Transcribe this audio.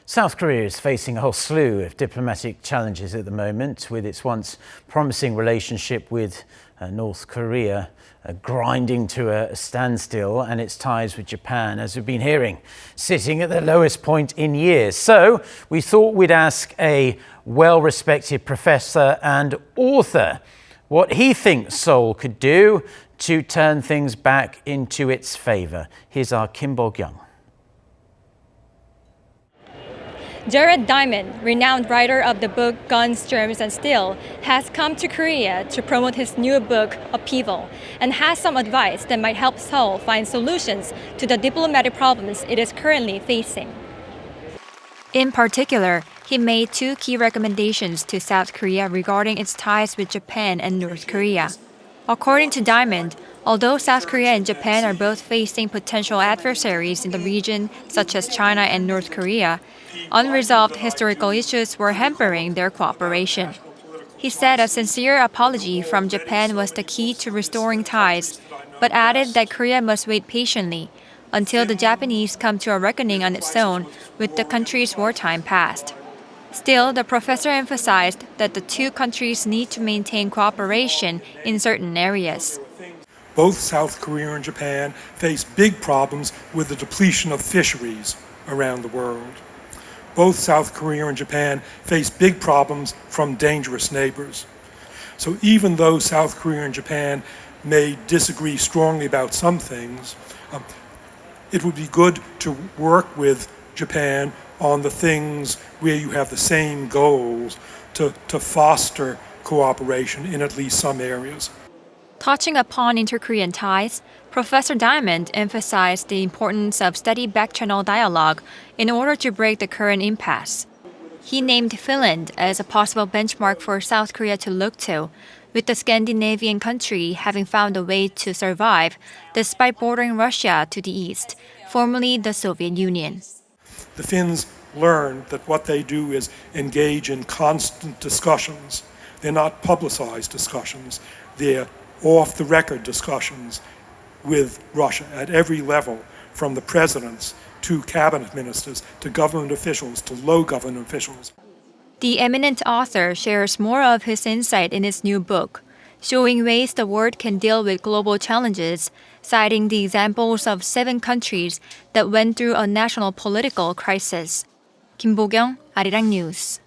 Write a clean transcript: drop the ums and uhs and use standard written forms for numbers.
South Korea is facing a whole slew of diplomatic challenges at the moment, with its once promising relationship with North Korea grinding to a standstill, and its ties with Japan, as we've been hearing, sitting at the lowest point in years. So we thought we'd ask a well-respected professor and author what he thinks Seoul could do to turn things back into its favour. Here's our Kim Bo-kyoung. Jared Diamond, renowned writer of the book Guns, Germs and Steel, has come to Korea to promote his new book, Upheaval, and has some advice that might help Seoul find solutions to the diplomatic problems it is currently facing. In particular, he made two key recommendations to South Korea regarding its ties with Japan and North Korea. According to Diamond, although South Korea and Japan are both facing potential adversaries in the region, such as China and North Korea, unresolved historical issues were hampering their cooperation. He said a sincere apology from Japan was the key to restoring ties, but added that Korea must wait patiently until the Japanese come to a reckoning on its own with the country's wartime past. Still, the professor emphasized that the two countries need to maintain cooperation in certain areas. Both South Korea and Japan face big problems with the depletion of fisheries around the world. Both South Korea and Japan face big problems from dangerous neighbors. So even though South Korea and Japan may disagree strongly about some things, it would be good to work with Japan on the things where you have the same goals to foster cooperation in at least some areas. Touching upon inter-Korean ties, Professor Diamond emphasized the importance of steady back-channel dialogue in order to break the current impasse. He named Finland as a possible benchmark for South Korea to look to, with the Scandinavian country having found a way to survive despite bordering Russia to the east, formerly the Soviet Union. The Finns learned that what they do is engage in constant discussions. They're not publicized discussions. They're off-the-record discussions with Russia at every level, from the presidents to cabinet ministers to government officials to low government officials. The eminent author shares more of his insight in his new book, showing ways the world can deal with global challenges, citing the examples of 7 countries that went through a national political crisis. Kim Bo-kyoung, Arirang News.